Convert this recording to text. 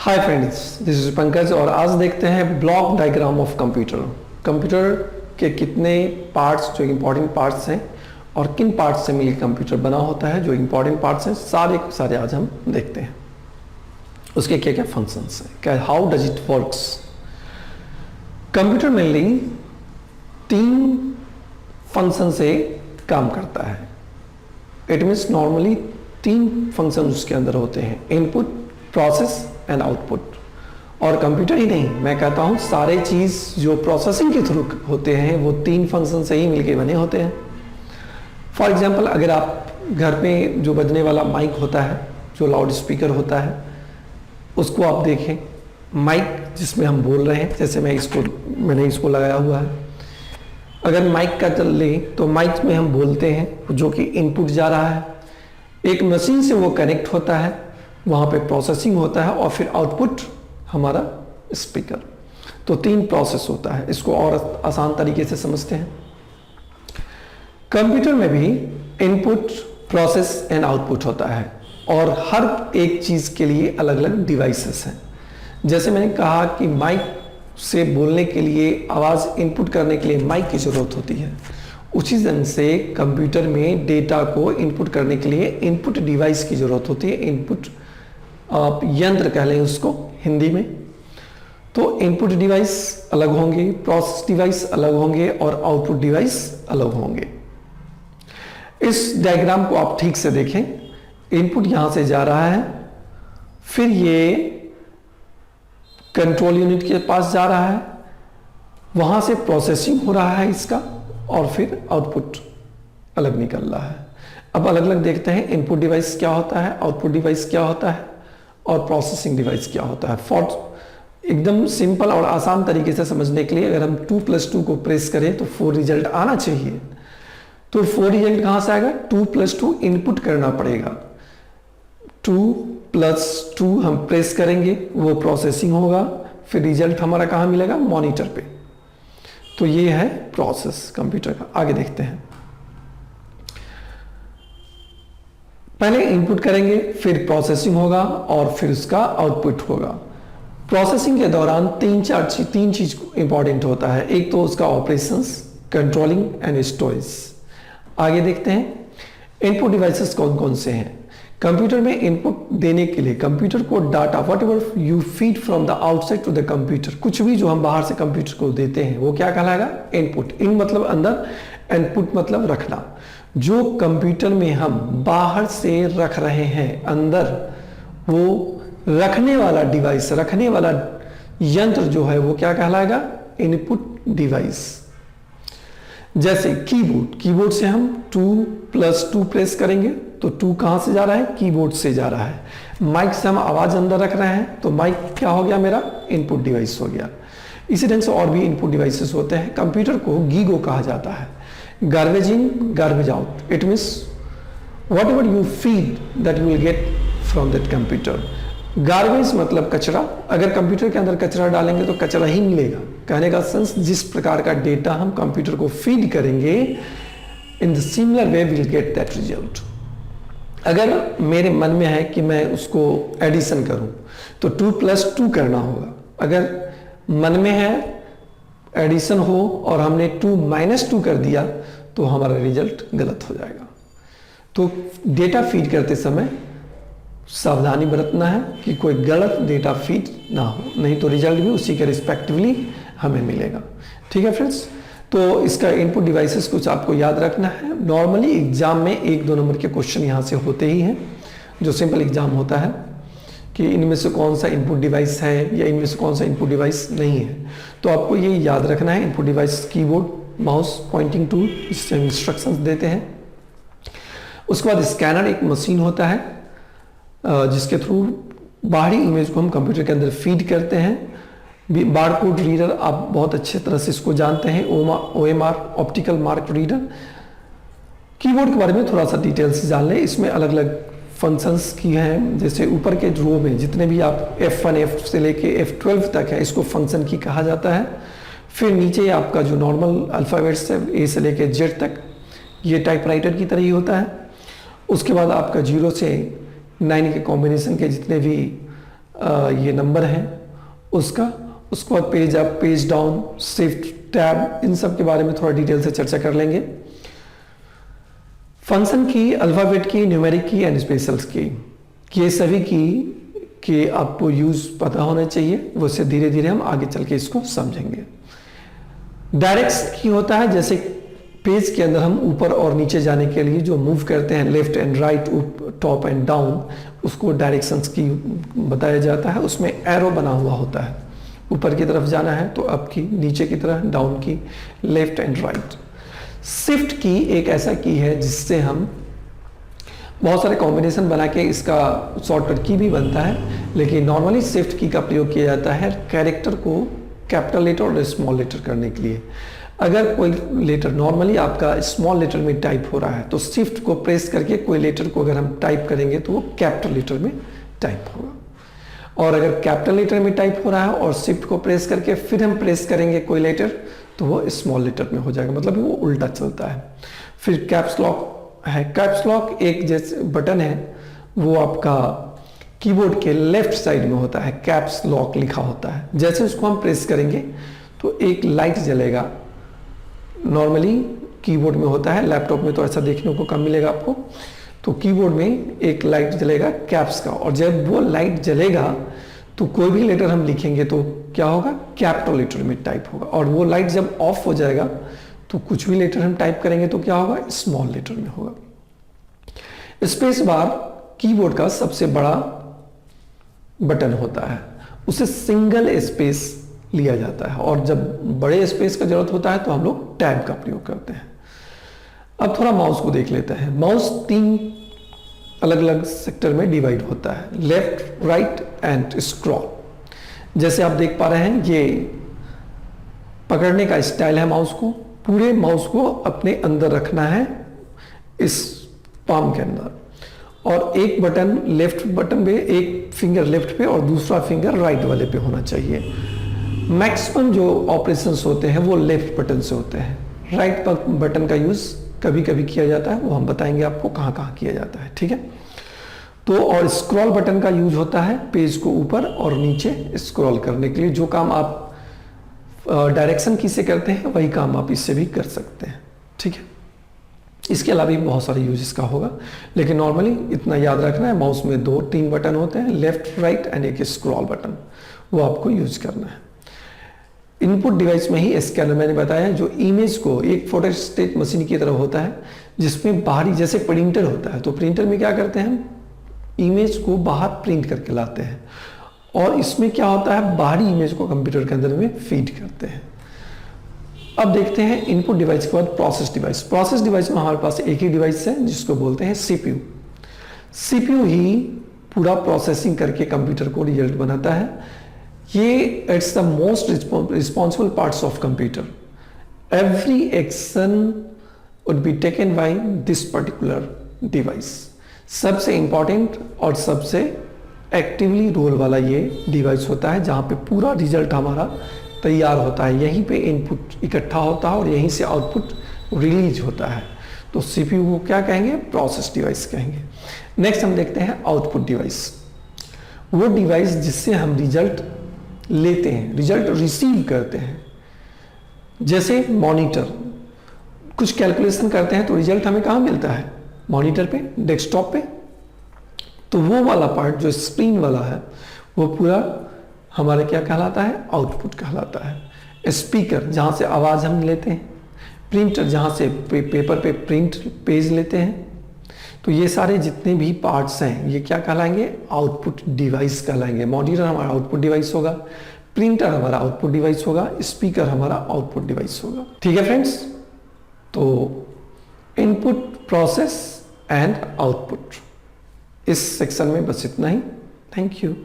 Hi friends, this is Pankaj और आज देखते हैं block diagram of computer. Computer के कितने पार्ट्स जो इम्पोर्टेंट पार्ट्स हैं और किन पार्ट्स से मिलकर कंप्यूटर बना होता है, जो इम्पोर्टेंट पार्ट्स हैं सारे आज हम देखते हैं। उसके क्या क्या फंक्शंस हैं, क्या how does it works. Computer mainly 3 function से काम करता है। इट मीन्स नॉर्मली 3 फंक्शन उसके अंदर होते हैं, इनपुट, प्रोसेस एंड आउटपुट। और कंप्यूटर ही नहीं, मैं कहता हूं सारे चीज जो प्रोसेसिंग के थ्रू होते हैं वो 3 फंक्शन से ही मिलके बने होते हैं। फॉर एग्जांपल, अगर आप घर में जो बजने वाला माइक होता है, जो लाउड स्पीकर होता है, उसको आप देखें, माइक जिसमें हम बोल रहे हैं, जैसे मैंने इसको लगाया हुआ है। अगर माइक का चल ले तो माइक में हम बोलते हैं, जो कि इनपुट जा रहा है, एक मशीन से वो कनेक्ट होता है, वहां पे प्रोसेसिंग होता है और फिर आउटपुट हमारा स्पीकर। तो 3 प्रोसेस होता है। इसको और आसान तरीके से समझते हैं। कंप्यूटर में भी इनपुट, प्रोसेस एंड आउटपुट होता है और हर एक चीज के लिए अलग अलग डिवाइसेस हैं। जैसे मैंने कहा कि माइक से बोलने के लिए, आवाज इनपुट करने के लिए माइक की जरूरत होती है, उसी ढंग से कंप्यूटर में डेटा को इनपुट करने के लिए इनपुट डिवाइस की जरूरत होती है। इनपुट आप यंत्र कह लें उसको हिंदी में। तो इनपुट डिवाइस अलग होंगे, प्रोसेस डिवाइस अलग होंगे और आउटपुट डिवाइस अलग होंगे। इस डायग्राम को आप ठीक से देखें। इनपुट यहां से जा रहा है, फिर ये कंट्रोल यूनिट के पास जा रहा है, वहां से प्रोसेसिंग हो रहा है इसका, और फिर आउटपुट अलग निकल रहा है। अब अलग अलग देखते हैं, इनपुट डिवाइस क्या होता है, आउटपुट डिवाइस क्या होता है और प्रोसेसिंग डिवाइस क्या होता है। फॉर एकदम सिंपल और आसान तरीके से समझने के लिए, अगर हम 2 + 2 को प्रेस करें तो 4 रिजल्ट आना चाहिए। तो 4 रिजल्ट कहां से आएगा? 2 + 2 इनपुट करना पड़ेगा। 2 + 2 हम प्रेस करेंगे, वो प्रोसेसिंग होगा, फिर रिजल्ट हमारा कहां मिलेगा? मॉनिटर पे। तो ये है प्रोसेस कंप्यूटर का। आगे देखते हैं। पहले इनपुट करेंगे, फिर प्रोसेसिंग होगा और फिर उसका आउटपुट होगा। प्रोसेसिंग के दौरान 3 चीज इंपॉर्टेंट होता है। एक तो उसका ऑपरेशंस, कंट्रोलिंग एंड स्टोरेज। आगे देखते हैं इनपुट डिवाइसेस कौन कौन से हैं। कंप्यूटर में इनपुट देने के लिए कंप्यूटर को data, whatever you feed from the outside to the computer, कुछ भी जो हम बाहर से कंप्यूटर को देते हैं वो क्या कहलाएगा? इनपुट। इन मतलब अंदर, इनपुट मतलब रखना। जो कंप्यूटर में हम बाहर से रख रहे हैं अंदर, वो रखने वाला डिवाइस, रखने वाला यंत्र जो है वो क्या कहलाएगा? Input device. जैसे कीबोर्ड, कीबोर्ड से हम 2 + 2 प्रेस करेंगे तो 2 कहां से जा रहा है? कीबोर्ड से जा रहा है। माइक से हम आवाज अंदर रख रहे हैं तो माइक क्या हो गया? मेरा इनपुट डिवाइस हो गया। इसी ढंग से और भी इनपुट डिवाइसेस होते हैं। कंप्यूटर को गीगो कहा जाता है, garbage in garbage out. It means what ever you feed that you will get from that computer. Garbage मतलब कचरा। अगर कंप्यूटर के अंदर कचरा डालेंगे तो कचरा ही मिलेगा। कहने का सेंस, जिस प्रकार का डेटा हम कंप्यूटर को फीड करेंगे, in the similar way will get that result. अगर मेरे मन में है कि मैं उसको एडिशन करूं तो 2 + 2 करना होगा। अगर मन में है एडिशन हो और हमने 2 - 2 कर दिया तो हमारा रिजल्ट गलत हो जाएगा। तो डेटा फीड करते समय सावधानी बरतना है कि कोई गलत डेटा फीड ना हो, नहीं तो रिजल्ट भी उसी के रिस्पेक्टिवली हमें मिलेगा। ठीक है फ्रेंड्स, तो इसका इनपुट डिवाइसेस कुछ आपको याद रखना है। नॉर्मली एग्जाम में 1-2 नंबर के क्वेश्चन यहाँ से होते ही हैं, जो सिंपल एग्जाम होता है कि इनमें से कौन सा इनपुट डिवाइस है या इनमें से कौन सा इनपुट डिवाइस नहीं है। तो आपको ये याद रखना है, input device keyboard, mouse, pointing tool, जिससे हम इंस्ट्रक्शंस देते हैं। उसके बाद स्कैनर एक मशीन होता है जिसके थ्रू बाहरी इमेज को हम कंप्यूटर के अंदर फीड करते हैं। बारकोड रीडर, आप बहुत अच्छे तरह से इसको जानते हैं, OMR, optical mark reader. Keyboard के बारे में थोड़ा सा डिटेल से जान लें। इसमें अलग अलग फंक्शंस की हैं। जैसे ऊपर के रो में जितने भी आप F1 F से लेके F12 तक है, इसको फंक्शन की कहा जाता है। फिर नीचे आपका जो नॉर्मल अल्फ़ाबेट्स है, A से लेके Z तक, ये टाइपराइटर की तरह ही होता है। उसके बाद आपका 0 से 9 के कॉम्बिनेशन के जितने भी ये नंबर है उसका, उसके बाद page up, page down, shift, tab, इन सब के बारे में थोड़ा डिटेल से चर्चा कर लेंगे। फंक्शन की, अल्फाबेट की, न्यूमेरिक की एंड स्पेशल्स की, ये सभी की कि आपको यूज पता होना चाहिए, वो से धीरे धीरे हम आगे चल के इसको समझेंगे। डायरेक्ट की होता है, जैसे पेज के अंदर हम ऊपर और नीचे जाने के लिए जो मूव करते हैं left and right, top and down, उसको डायरेक्शंस की बताया जाता है। उसमें एरो बना हुआ होता है, ऊपर की तरफ जाना है तो अप की, नीचे की तरफ डाउन की, लेफ्ट एंड राइट। शिफ्ट की एक ऐसा की है जिससे हम बहुत सारे कॉम्बिनेशन बना के इसका शॉर्टकट की भी बनता है, लेकिन नॉर्मली शिफ्ट की का प्रयोग किया जाता है कैरेक्टर को कैपिटल लेटर और स्मॉल लेटर करने के लिए। अगर कोई लेटर नॉर्मली आपका स्मॉल लेटर में टाइप हो रहा है तो शिफ्ट को प्रेस करके कोई लेटर को अगर हम टाइप करेंगे तो वो कैपिटल लेटर में टाइप होगा, और अगर कैपिटल लेटर में टाइप हो रहा है और शिफ्ट को प्रेस करके फिर हम प्रेस करेंगे कोई लेटर तो वो स्मॉल लेटर में हो जाएगा, मतलब वो उल्टा चलता है। फिर कैप्स लॉक है। कैप्स लॉक एक जैसे बटन है, वो आपका कीबोर्ड के लेफ्ट साइड में होता है, कैप्स लॉक लिखा होता है। जैसे उसको हम प्रेस करेंगे तो एक लाइट जलेगा, नॉर्मली कीबोर्ड में होता है, लैपटॉप में तो ऐसा देखने को कम मिलेगा आपको। तो कीबोर्ड में एक लाइट जलेगा कैप्स का, और जब वो लाइट जलेगा तो कोई भी लेटर हम लिखेंगे तो क्या होगा, कैपिटल लेटर में टाइप होगा, और वो लाइट जब ऑफ हो जाएगा तो कुछ भी लेटर हम टाइप करेंगे तो क्या होगा, स्मॉल लेटर में होगा। स्पेस बार कीबोर्ड का सबसे बड़ा बटन होता है, उसे सिंगल स्पेस लिया जाता है, और जब बड़े स्पेस का जरूरत होता है तो हम लोग टैब का प्रयोग करते हैं। अब थोड़ा माउस को देख लेते हैं। माउस 3 अलग अलग सेक्टर में डिवाइड होता है, लेफ्ट, राइट एंड स्क्रॉल। जैसे आप देख पा रहे हैं ये पकड़ने का स्टाइल है माउस को, पूरे माउस को अपने अंदर रखना है इस पाम के अंदर, और एक बटन लेफ्ट बटन पे, एक फिंगर लेफ्ट पे और दूसरा फिंगर राइट वाले पे होना चाहिए। मैक्सिमम जो ऑपरेशंस होते हैं वो लेफ्ट बटन से होते हैं, राइट बटन का यूज कभी कभी किया जाता है, वो हम बताएंगे आपको कहाँ कहाँ किया जाता है, ठीक है। तो और स्क्रॉल बटन का यूज होता है पेज को ऊपर और नीचे स्क्रॉल करने के लिए। जो काम आप डायरेक्शन की से करते हैं वही काम आप इससे भी कर सकते हैं, ठीक है। इसके अलावा भी बहुत सारे यूज इसका होगा, लेकिन नॉर्मली इतना याद रखना है, माउस में 2-3 बटन होते हैं, लेफ्ट, राइट एंड एक स्क्रॉल बटन, वो आपको यूज करना है। इनपुट डिवाइस में ही स्कैनर मैंने बताया, जो इमेज को एक फोटोस्टेट मशीन की तरह होता है, जिसमें बाहरी जैसे प्रिंटर होता है, तो प्रिंटर में क्या करते हैं हम इमेज को बाहर प्रिंट करके लाते हैं, और इसमें क्या होता है बाहरी इमेज को कंप्यूटर के अंदर में फीड करते हैं। अब देखते हैं इनपुट डिवाइस के बाद प्रोसेस डिवाइस। प्रोसेस डिवाइस में हमारे पास एक ही डिवाइस है जिसको बोलते हैं सीपीयू। सीपीयू ही पूरा प्रोसेसिंग करके कंप्यूटर को रिजल्ट बनाता है। ये it's the most responsible parts of computer. Every action would be taken by this particular device. सबसे इंपॉर्टेंट और सबसे एक्टिवली रोल वाला ये डिवाइस होता है, जहाँ पे पूरा रिजल्ट हमारा तैयार होता है, यहीं पे इनपुट इकट्ठा होता है और यहीं से आउटपुट रिलीज होता है। तो सीपीयू को क्या कहेंगे, प्रोसेस डिवाइस कहेंगे। नेक्स्ट हम देखते हैं आउटपुट डिवाइस। वो डिवाइस जिससे हम रिजल्ट लेते हैं, रिजल्ट रिसीव करते हैं। जैसे मॉनिटर, कुछ कैलकुलेशन करते हैं तो रिजल्ट हमें कहाँ मिलता है, मॉनिटर पे, डेस्कटॉप पे। तो वो वाला पार्ट जो स्क्रीन वाला है वो पूरा हमारा क्या कहलाता है, आउटपुट कहलाता है। स्पीकर जहाँ से आवाज़ हम लेते हैं, प्रिंटर जहाँ से पेपर पे प्रिंट पेज लेते हैं। तो ये सारे जितने भी पार्ट्स हैं ये क्या कहलाएंगे, आउटपुट डिवाइस कहलाएंगे। मॉनिटर हमारा आउटपुट डिवाइस होगा, प्रिंटर हमारा आउटपुट डिवाइस होगा, स्पीकर हमारा आउटपुट डिवाइस होगा। ठीक है फ्रेंड्स, तो इनपुट, प्रोसेस एंड आउटपुट, इस सेक्शन में बस इतना ही। Thank you.